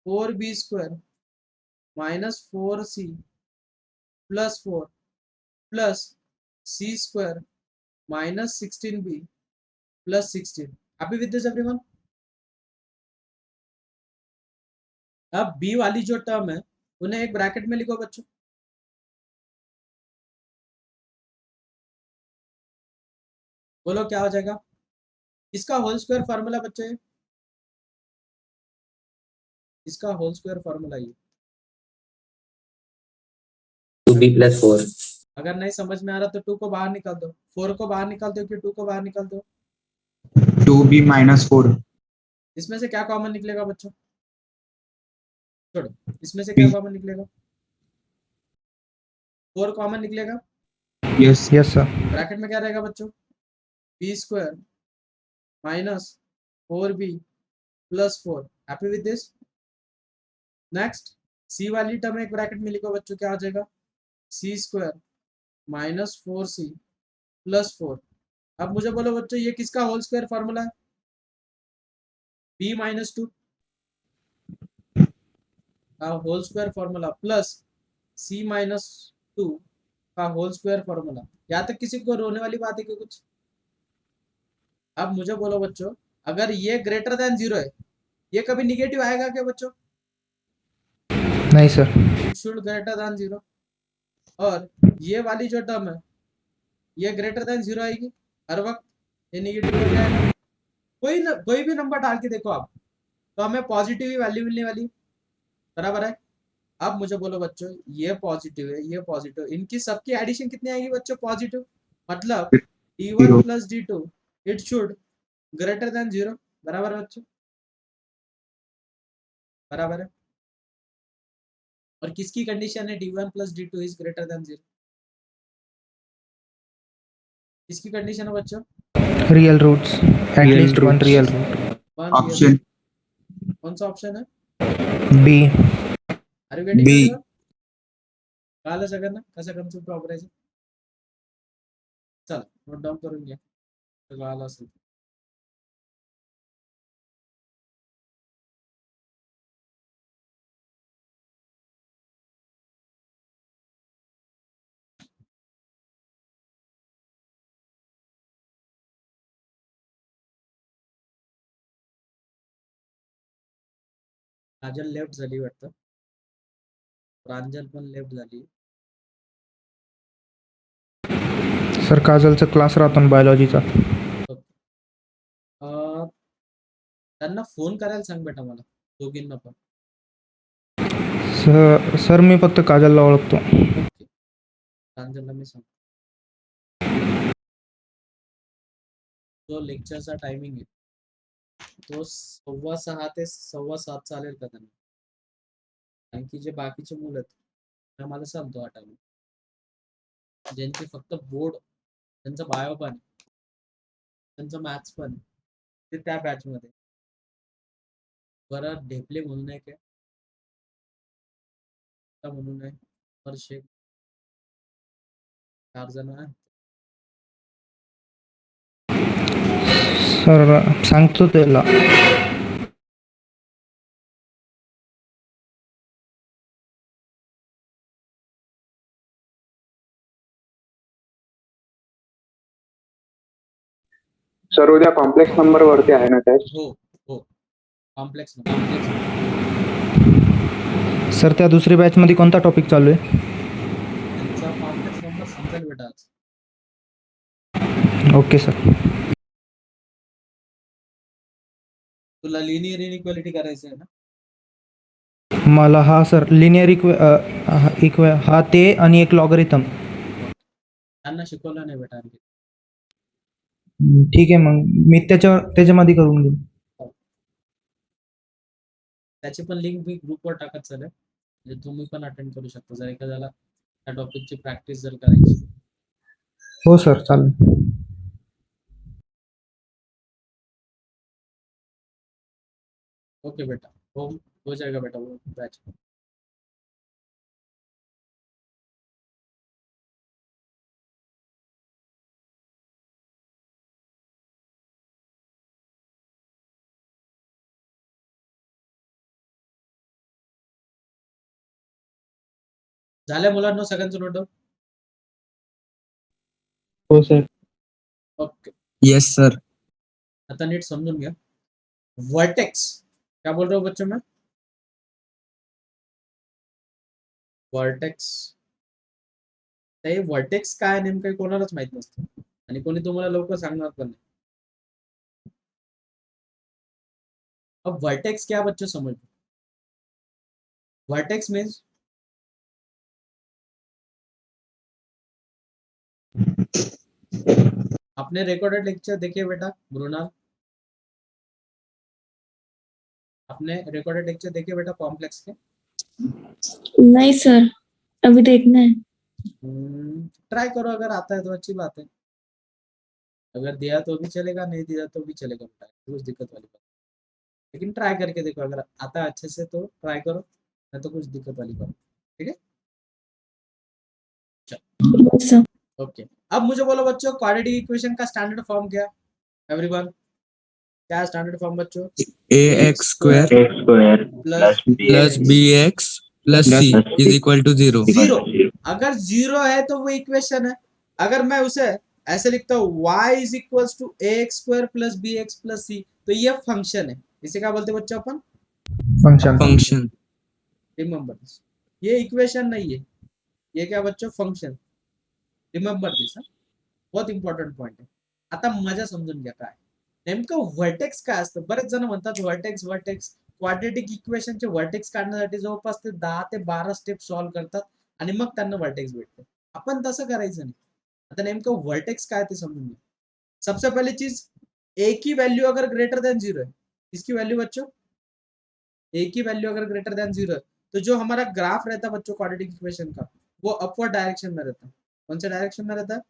4b square minus 4c plus 4 plus c square minus 16b plus 16. Happy with this everyone? अब बी वाली जो टर्म है उन्हें एक ब्रैकेट में लिखो बच्चों। बोलो क्या हो जाएगा? इसका होल स्क्वायर फार्मूला बच्चे, इसका होल स्क्वायर फार्मूला ये। 2b+4 अगर नहीं समझ में आ रहा तो 2 को बाहर निकाल दो, 4 को बाहर निकाल दो कि 2 को बाहर निकाल दो। 2b-4 इसमें से क्या कॉमन निकलेगा बच्चों? छोड़ो, इसमें से क्या कॉमन निकलेगा? 4 कॉमन निकलेगा। Yes yes sir. ब्रैकेट में क्या रहेगा बच्चों? b² minus 4b+4। Happy with this? Next C वाली टर्म एक ब्रैकेट में लिखो बच्चों, क्या आ जाएगा? c² minus 4c+4। अब मुझे बोलो बच्चों ये किसका होल स्क्वायर फार्मूला है? b-2 का whole square formula plus c-2 का होल स्क्वायर फार्मूला। यहाँ तक किसी को रोने वाली बात है क्या कुछ? अब मुझे बोलो बच्चों, अगर ये ग्रेटर देन 0 है, ये कभी निगेटिव आएगा क्या बच्चों? नहीं sir. It should greater than 0। और ये वाली जो टर्म है ये ग्रेटर देन 0 आएगी हर वक्त, ये निगेटिव हो जाएगा। कोई भी नंबर डाल के देखो आप, तो हमें पॉजिटिव ही वैल्यू मिलने वाली, बराबर है। अब मुझे बोलो बच्चों, ये पॉजिटिव है, ये पॉजिटिव, इनकी सबकी एडिशन कितनी आएगी बच्चों? पॉजिटिव। मतलब d1 0 plus d2 it should greater than 0। बराबर है बच्चों? बराबर है। और किसकी कंडीशन है d1 plus d2 is greater than 0? किसकी कंडीशन है बच्चों? Real roots, at least one roots. Real root. One real. Option कौन सा ऑप्शन है? B. Are you getting B. Everyone? कळालं सगळ्यांना कसा कन्सेप्ट वापरायचा? चल नोट डाऊन करून घ्या, सगळं आलं असेल. काजल लेफ्ट झाली वाटतं, प्रांजल पण लेफ्ट झाली. सर काजलचा क्लास राहतो ना बायोलॉजीचा. अं, त्यांना फोन करायला सांग बेटा मला, दोघींना पण. सर मी फक्त काजलला ओळखतो. ओके, प्रांजलला मी सांग. जो लेक्चरचा टायमिंग आहे तो 6:15 ते 6:15 चालेल का त्यांना? कारण की जे बाकीचे मुलं आहेत त्या मला सांगतो हा टायमिंग, ज्यांची फक्त बोर्ड, त्यांचं बायो पण, त्यांचं मॅथ्स पण, ते त्या बॅच मध्ये. बरं ढेपले म्हणून आहे काय म्हणून आहे, हर्षे, 4 जण आहे. सर सांगतो त्याला. सर उद्या कॉम्प्लेक्स नंबर वरती आहे ना टेस्ट? हो हो, कॉम्प्लेक्स. सर त्या दुसरी बॅचमध्ये कोणता टॉपिक चालू आहे? त्यांचा कॉम्प्लेक्स नंबर समजेल बेटा आज. Okay sir. तुला लिनियर इनइक्वालिटी करायचं आहे ना? मला हा सर लिनियर हा ते आणि एक लॉगरिथम. त्यांना शिकवलं नाही बेटा आणखी. ठीक आहे मग मी त्याच्यामध्ये करून घेईन. त्याची पण लिंक मी ग्रुपवर टाकत चालेल, म्हणजे तुम्ही पण अटेंड करू शकता जर एखाद्याला त्या टॉपिकची प्रॅक्टिस जर करायची. हो सर चालेल. ओके बेटा, हो जाएगा बेटा वो बैच. झाल्या मुलांना सगळ्यांचं नोट डाऊन? हो सर. Okay, yes sir. आता नीट समजून घ्या. वर्टेक्स क्या बोल रहा हूँ बच्चों में? व्हर्टेक्स. ते व्हर्टेक्स काय नेमकं कोणालाच माहित नसतं आणि कोणी तुम्हाला लवकर सांगणार पण नाही. अब वर्टेक्स क्या बच्चों समझ लो. वर्टेक्स मीन्स आपने रिकॉर्डेड लेक्चर देखे बेटा ब्रुनाल, आपने रिकॉर्डेड लेक्चर देखे बेटा कॉम्प्लेक्स के? नहीं सर, अभी देखना है. ट्राई करो, अगर आता है तो अच्छी बात है, अगर दिया तो भी चलेगा, नहीं दिया तो भी चलेगा बेटा, कुछ दिक्कत वाली बात, लेकिन ट्राई करके देखो, अगर आता है अच्छे से तो ट्राई करो, नहीं तो कुछ दिक्कत वाली बात. ठीक है, Yes, sir. ओके. अब मुझे बोलो बच्चों, क्वाड्रेटिक इक्वेशन का स्टैंडर्ड फॉर्म क्या है एवरीवन? क्या है स्टैंडर्ड फॉर्म बच्चों? ax square plus plus bx plus c is equal to 0. Zero. अगर जीरो है तो वो इक्वेशन है. अगर मैं उसे ऐसे लिखता हूँ y is equal to ax square plus bx plus c, तो ये फंक्शन है. इसे क्या बोलते हैं बच्चों अपन? फंक्शन. Function. Remember this. ये इक्वेशन नहीं है, ये क्या बच्चों? फंक्शन. Remember this. बहुत इम्पॉर्टंट पॉइंट आहे. आता मजा समजून घ्या काय नेमकं व्हर्टेक्स काय असतं. बरेच जण म्हणतात व्हर्टेक्स व्हर्टेक्स. क्वाड्रेटिक इक्वेशनचे व्हर्टेक्स काढण्यासाठी जवळपास ते 10 ते 12 स्टेप सॉल्व्ह करतात आणि मग त्यांना व्हर्टेक्स भेटते. आपण तसं करायचं नाही. आता नेमकं व्हर्टेक्स काय ते समजून घ्या. सबसे पहली चीज, ए की वैल्यू अगर ग्रेटर देन जीरो है, इसकी वैल्यू बच्चों ए की वैल्यू अगर ग्रेटर देन जीरो है, तो जो हमारा ग्राफ रहता है बच्चों क्वाड्रेटिक इक्वेशन का, वो अपवर्ड डायरेक्शन में रहता है. कौन से डायरेक्शन में रहता है?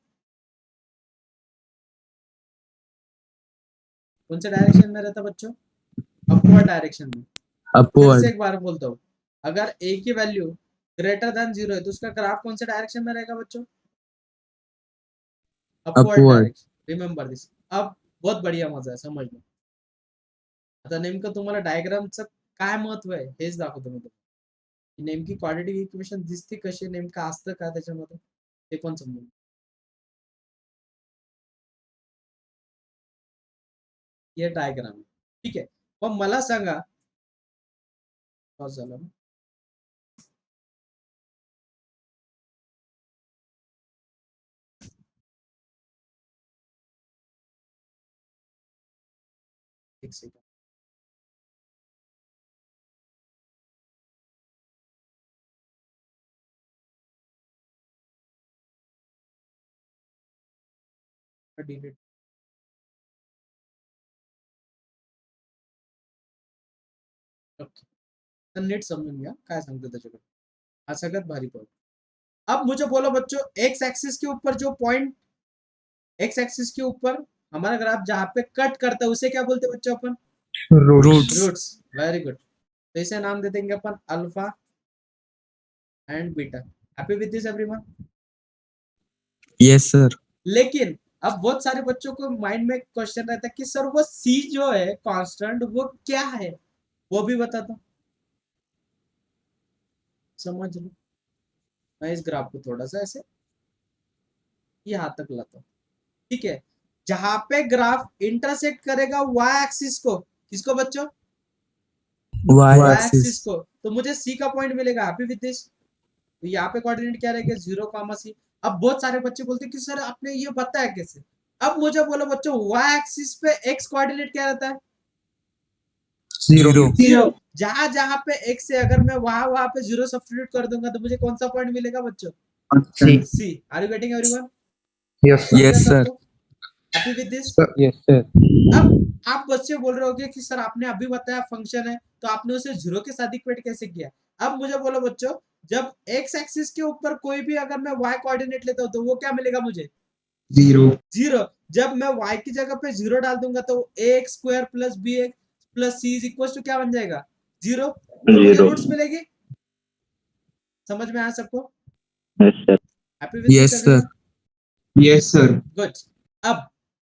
कौन से डायरेक्शन में रहता है बच्चों? अपवर्ड डायरेक्शन में. फिर Upward. से एक बार बोलता हूँ, अगर ए की वैल्यू ग्रेटर देन जीरो है तो उसका ग्राफ कौन से डायरेक्शन में रहेगा बच्चों? Upward Upward. Direction. Remember this. अब बहुत बढ़िया मजा आहे, समज लो. आता नेमकं तुम्हाला डायग्रामचं काय महत्व आहे हेच दाखवतो मी तुम्हाला. नेमकी क्वाड्रेटिक इक्वेशन दिसते कशी, नेमकं असतं का त्याच्यामध्ये ते पण समजून. ये डायग्राम आहे. ठीक आहे, पण मला सांगा, झालं ना? एक सेकंड. डिलीट. ओके, तर नीट समजून घ्या काय सांगतो त्याच्याकडे. हा सगळ्यात भारी पॉइंट. अब मुझे बोलो बच्चों, एक्स एक्सिस के ऊपर जो पॉइंट, एक्स एक्सिस के ऊपर हमारा ग्राफ जहाँ पे कट करता है उसे क्या बोलते हैं बच्चों अपन? Roots. रूट्स. Very good. तो इसे नाम दे देंगे अपन alpha and beta. Happy with this everyone? Yes sir. लेकिन अब बहुत सारे बच्चों को माइंड में क्वेश्चन रहता है कि सर वो सी जो है कांस्टेंट वो क्या है, वो भी बता दो. समझ लो. मैं इस ग्राफ को थोड़ा सा ऐसे यहाँ तक लाता हूँ. ठीक है, जहां पे ग्राफ इंटरसेक्ट करेगा वाई एक्सिस को, किसको बच्चों? Y Y axis. एक्सिस को, तो मुझे सी का पॉइंट मिलेगा. Happy with this? तो यहाँ पे कोऑर्डिनेट क्या रहेगा? 0, c. अब बहुत सारे बच्चे बोलते हैं कि सर आपने ये बताया कैसे. अब मुझे बोलो बच्चों, वाई एक्सिस पे एक्स कोऑर्डिनेट क्या रहता है? 0. जीरो. जहां जहां पे एक्स है, अगर मैं वहां वहां पे जीरो सब्स्टिट्यूट कर दूंगा तो मुझे कौन सा पॉइंट मिलेगा बच्चों? C. C. Are you getting everyone? Yes Yes sir. Happy with this? Sir. Yes sir. अब आप बच्चे बोल रहे होगे कि सर आपने अभी बताया फंक्शन है, तो आपने उसे जीरो के साथ इक्वेट कैसे किया? अब मुझे बोलो बच्चों, जब एक्स एक्सिस के ऊपर कोई भी अगर मैं वाई कोऑर्डिनेट लेता हूँ तो वो क्या मिलेगा मुझे? जीरो. जीरो. जब मैं y की जगह पे जीरो डाल दूंगा तो ax square plus bx plus c is equal to क्या बन जाएगा? जीरो. मुझे रूट्स मिलेगी. समझ में आया सबको? Happy with Yes this sir. Everyone? Yes sir. Good. अब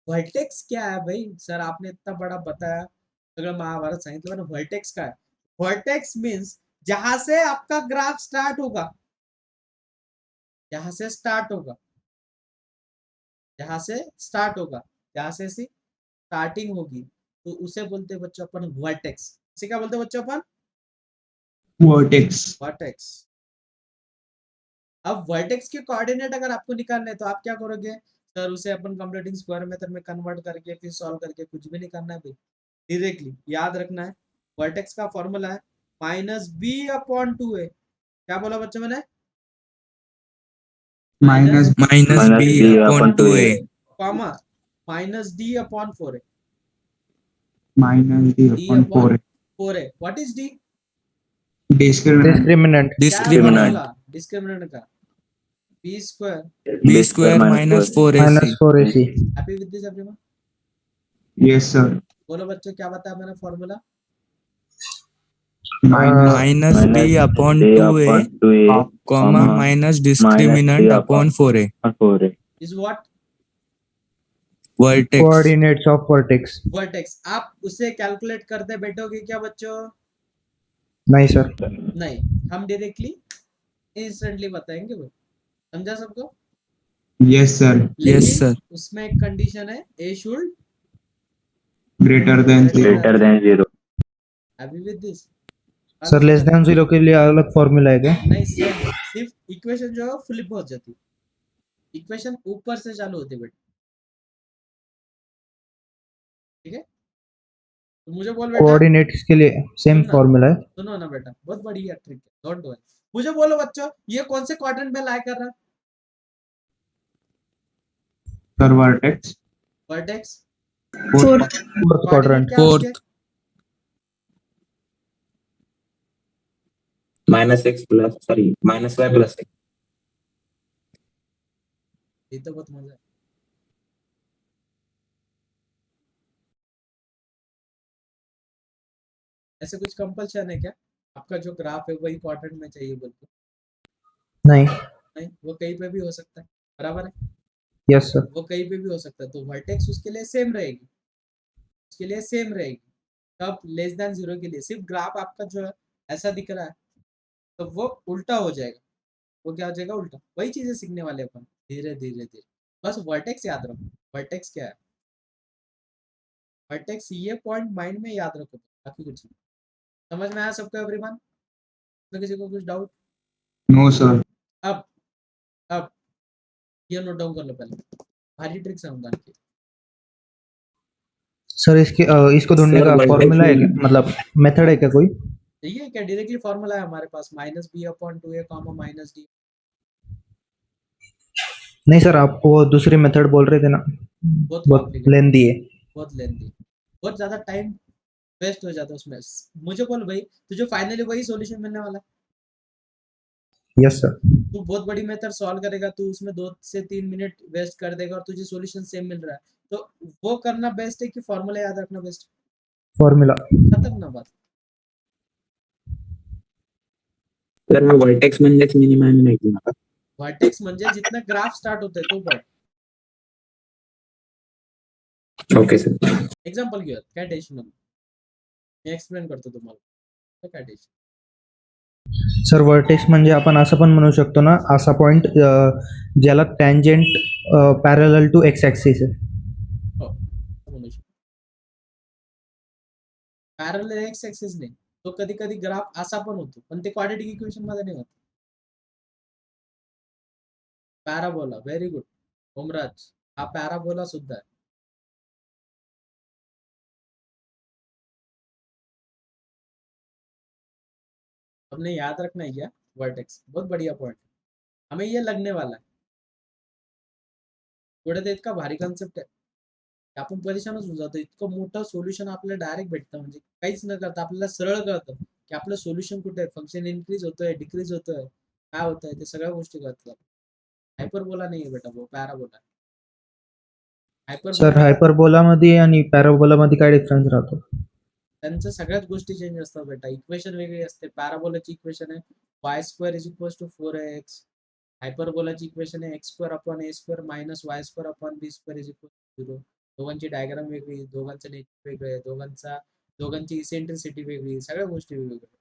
वर्टेक्स क्या है भाई? सर आपने इतना बड़ा बताया, सगळं महाभारत सांगितलं, पण वर्टेक्स काय? वर्टेक्स मीन्स जहां से आपका ग्राफ स्टार्ट होगा, जहां से स्टार्ट होगा, जहां से स्टार्ट होगा, जहां से सी स्टार्टिंग होगी, तो उसे बोलते हैं बच्चों अपन वर्टेक्स. इसे क्या बोलते हैं बच्चों अपन? वर्टेक्स. वर्टेक्स. अब वर्टेक्स के कोऑर्डिनेट अगर आपको निकालने हैं तो आप क्या करोगे सर, उसे अपन कंप्लीटिंग स्क्वायर मेथड में कन्वर्ट करके फिर सॉल्व करके कुछ भी नहीं करना है भाई, डायरेक्टली याद रखना है वर्टेक्स का फॉर्मूला है -b/2a। क्या बोला बच्चों मैंने? Minus minus b/2a comma -d/4a। Minus D d upon upon 4 4a। What is d? Discriminant discriminant क्या है discriminant फॉर्मूला डिस्क्रिमिनेंट का? b²। b square minus 4ac -4ac। Happy with this everyone? Yes sir बोलो बच्चों, क्या बताया मैंने formula? Minus minus b/2a comma minus discriminant upon 4a is what? vertex coordinates of vertex. Vertex. आप उसे calculate करते बैठोगे क्या बच्चों? नहीं सर। नहीं, हम डायरेक्टली इंस्टेंटली बताएंगे वो। समझा सबको? यस सर yes लेकिन sir उसमें एक कंडीशन है, A should greater than Greater 0 happy with this? Sir less than 0 के लिए अलग फॉर्मूला है क्या? नहीं, सेम है, सिर्फ इक्वेशन जो है फ्लिप हो जाती, इक्वेशन ऊपर से चालू होती बेटा। ठीक है, तो मुझे बोल बेटा, कोऑर्डिनेट्स के लिए सेम सुनना फॉर्मूला है। सुनो ना बेटा, बहुत बढ़िया ट्रिक है, डोंट वरी। मुझे बोलो बच्चों, ये कौन से क्वाड्रेंट में लाई कर रहा है? Sir vertex vertex. Fourth. Fourth coordinate quadrant. क्या है उसके? fourth -x plus -y plus x. ये तो बहुत मजा है। ऐसे कुछ कंपल्शन है क्या आपका जो ग्राफ है वही क्वाड्रेंट में चाहिए बोल के? नहीं। नहीं, वो कहीं पे भी हो सकता है, बराबर है, यस सर। वो कहीं पे भी हो सकता है, तो वर्टेक्स उसके लिए सेम रहेगी, उसके लिए सेम रहेगी। तब लेस देन 0 के लिए सिर्फ ग्राफ आपका जो है ऐसा दिख रहा है, तो वो उल्टा हो जाएगा। वो क्या हो जाएगा? उल्टा। वही चीजें सीखने वाले अपन, धीरे धीरे धीरे। बस वर्टेक्स याद रखो, वर्टेक्स क्या है, वर्टेक्स ये पॉइंट माइंड में याद रखो, बाकी कुछ नहीं। समझ में आया सबको एवरीवन? तो किसी को कुछ डाउट? नो सर अब अब ये नोट डाउन कर लो पहले, भारी ट्रिक समझा के। सर इसको ढूंढने Sir, का vertex फॉर्मूला है क्या, में मतलब मेथड है क्या कोई? ये क्या डायरेक्टली फॉर्मूला है हमारे पास, -b/2a कॉमा -d। नहीं सर, आप वो दूसरी मेथड बोल रहे थे ना, बहुत बहुत कॉम्प्लिकेटेड, लेंदी है। बहुत लेंदी, बहुत ज्यादा टाइम वेस्ट हो जाता है उसमें। मुझे बोल भाई, तुझे फाइनली वही सॉल्यूशन मिलने वाला है। Yes sir. तू बहुत बड़ी मेथड सॉल्व करेगा, तू उसमें 2 से 3 मिनट वेस्ट कर देगा और तुझे सॉल्यूशन सेम मिल रहा है, तो वो करना बेस्ट है कि फॉर्मूला याद रखना बेस्ट? फॉर्मूला। खत्म ना बात। सर हा वर्टेक्स म्हणजेच मिनिमम आहे माहिती मला. वर्टेक्स म्हणजे जितना ग्राफ स्टार्ट होतोय तो पॉइंट। Okay sir. एक्झाम्पल घेऊयात, काय टेन्शन नको, मी एक्सप्लेन करतो तुम्हाला, काय टेन्शन. सर वर्टेक्स म्हणजे आपण असं पण म्हणू शकतो ना, असा पॉइंट ज्याला tangent parallel to x axis आहे. हो, असं म्हणू शकतो. पॅरलल एक्स ॲक्सिस नाही, तो कधी कधी ग्राफ असा पण होतो, पण ते क्वाड्रेटिक इक्वेशन मध्ये नाही होत. पॅराबोला, व्हेरी गुड ओमराज, हा पॅराबोला सुद्धा है। हमने याद रखना है क्या? वर्टेक्स बहुत बढ़िया पॉइंट, हमें ये लगने वाला है थोडं, ते इतका भारी कॉन्सेप्ट आहे की आपण परेशानच होऊन जातो, इतकं मोठं सोल्युशन आपल्याला डायरेक्ट भेटतं, म्हणजे काहीच न करता आपल्याला सरळ कळतं की आपलं सोल्युशन कुठे आहे, फंक्शन इन्क्रीज होतोय डिक्रीज होतोय, काय होतंय, ते सगळ्या गोष्टी कळतात. हायपरबोला नाही आहे बेटा, वो पॅराबोला. सर हायपरबोला हायपरबोलामध्ये आणि पॅराबोलामध्ये काय डिफरन्स राहतो? त्यांचं सगळ्याच गोष्टी चेंज असतात बेटा, इक्वेशन वेगळी असते. पॅराबोलाची इक्वेशन आहे y² = 4x, हायपरबोलाची इक्वेशन आहे x² / a² - y² / b² = 0. दोघांची डायग्राम वेगळी, दोघांचं नेचर वेगळं आहे, दोघांची इसेंट्रिसिटी वेगळी, सगळ्या गोष्टी वेगवेगळ्या.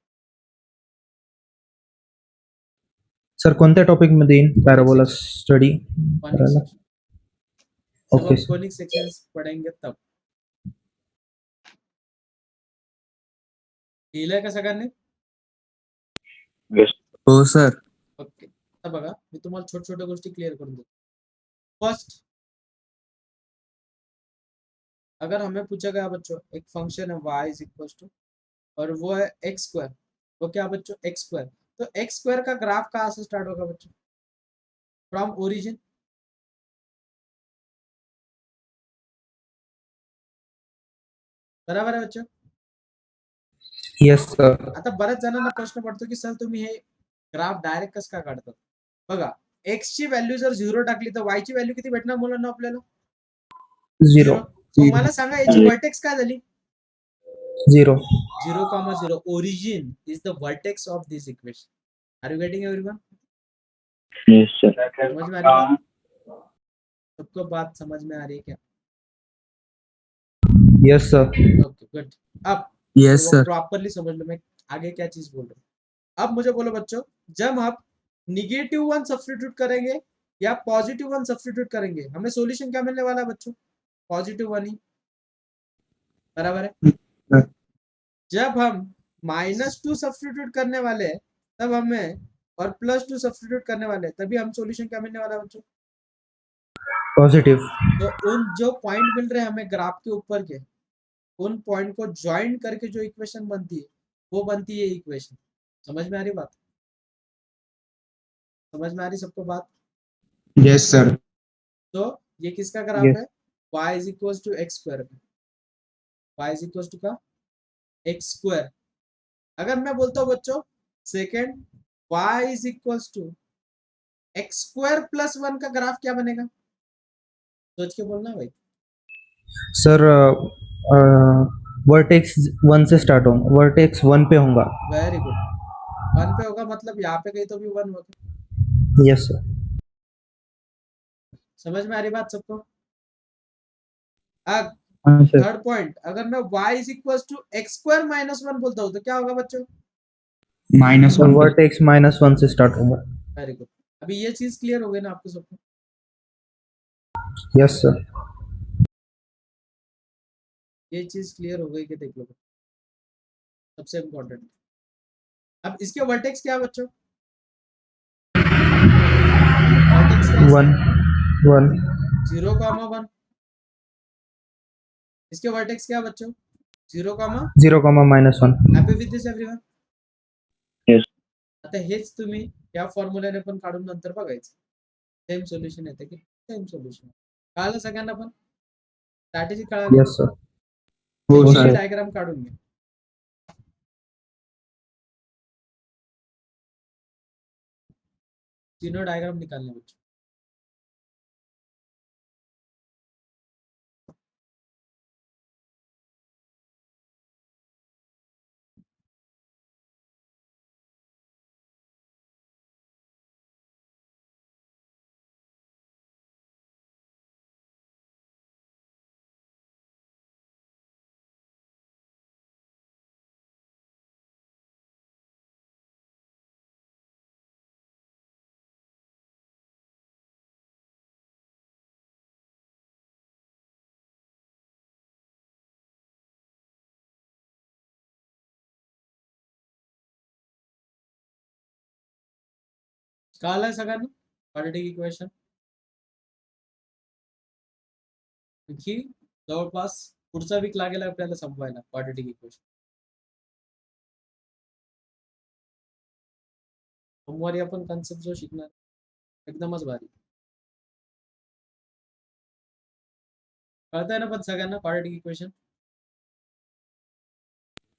सर कोणत्या टॉपिकमध्ये येईल पॅराबोला स्टडी कॉनिक करायला? सेक्शन, जब ओके हम सर. कॉनिक सेक्शंस पढ़ेंगे तब. लिहिलंय का सगळ्यांनी? हो सर. ओके, आता बघा मी तुम्हाला छोट्या छोट्या गोष्टी क्लियर करून देतो. फर्स्ट, अगर हमें पूछा गया बच्चों एक फंक्शन है y इज इक्वल टू और वो है एक्स स्क्वायर, वो क्या बच्चों एक्स स्क्वायर, तो एक्स स्क्वायर का ग्राफ कहाँ से स्टार्ट होगा बच्चों? From origin. बराबर आहे बच्चों. Yes sir. आता बऱ्याच जणांना प्रश्न पडतो की सर तुम्ही हे ग्राफ डायरेक्ट कसं काय काढतात? बघा एक्स ची व्हॅल्यू जर 0 टाकली तर y ची व्हॅल्यू किती भेटणार मुलांना आपल्याला? 0 मग मला सांगा याची व्हर्टेक्स काय झाली? 0. 0,0. origin is the vertex of this equation. Are you getting everyone? Yes, sir. समझ में आ रही है? सबको बात समझ में आ रही है क्या? Yes sir. Okay good. अब Yes, sir. प्रॉपरली समझ लो मैं आगे क्या चीज बोल रहा हूँ. अब मुझे बोलो बच्चों, जब आप -1 सब्स्टिट्यूट करेंगे या +1 सब्स्टिट्यूट करेंगे, हमें सॉल्यूशन क्या मिलने वाला है बच्चों? +1 ही. बराबर है. जब हम -2 सब्स्टिट्यूट करने वाले हैं तब हमें और +2 सब्स्टिट्यूट करने वाले हैं तभी हम सॉल्यूशन क्या मिलने वाला है बच्चों? पॉझिटिव्ह. तो उन जो पॉइंट मिल रहे हैं हमें ग्राफ के ऊपर के, उन पॉइंट को ज्वाइन करके जो इक्वेशन बनती है वो बनती है इक्वेशन. समझ में आ रही बात? समझ में आ रही सबको बात? Yes sir. तो ये किसका ग्राफ Yes. है? y is equal to x square. y is equal to का एक्स स्क्वायर. अगर मैं बोलता हूँ बच्चों second y is equal to x square plus 1 का ग्राफ क्या बनेगा? सोच के बोलना भाई. सर वर्टेक्स 1 से स्टार्ट होगा. वर्टेक्स 1 पे होगा. Very good. 1 पे होगा मतलब यहाँ पे कहीं तो भी 1 होगा. Yes sir. समझ में आ रही बात सबको? अब हाँ, sir. थर्ड पॉइंट, अगर मैं y is equal to x square -1 बोलता हूँ तो क्या होगा बच्चों? सर -1. वर्टेक्स -1 से स्टार्ट होगा. Very good. अभी ये चीज क्लियर हो गई ना आपको सबको? Yes sir. ये चीज क्लियर हो गई कि देख लो सबसे इम्पोर्टेंट. अब इसके वर्टेक्स क्या है बच्चों? वर्टेक्स क्या है? 1 0,1. इसके वर्टेक्स क्या है बच्चों? 0, 0, -1. Happy with this everyone? Yes. आता हेच तुम्ही या फॉर्म्युल्याने पण काढून नंतर बघायचं. सेम सोल्युशन येते की सेम सोल्युशन. कळलं सगळ्यांना पण? स्ट्रॅटेजी कळाली? Yes sir. हो कोणी सर. डायग्राम काढून घ्या. तीनों डायग्राम निकालने बच्चों. कळालं सगळ्यांना क्वाड्रेटिक इक्वेशन? आणखी जवळपास पुढचा वीक लागेल आपल्याला संपवायला क्वाड्रेटिक इक्वेशन. सोमवारी आपण कन्सेप्ट जो शिकणार एकदमच भारी. कळतंय ना पण सगळ्यांना क्वाड्रेटिक इक्वेशन?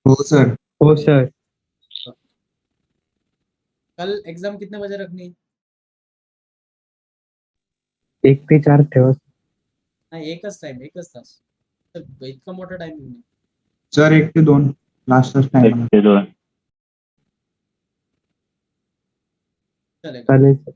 हो सर. हो सर. कल एग्जाम कितने बजे रखनी है? 1 ते 4 ठेवा. नाही एकच टाइम, एकच तास. तर इतका मोठा टाइमिंग नाही. सर 1 ते 2 लास्टच 1 टाइम. ते 2. चलेगा. चालेल सर.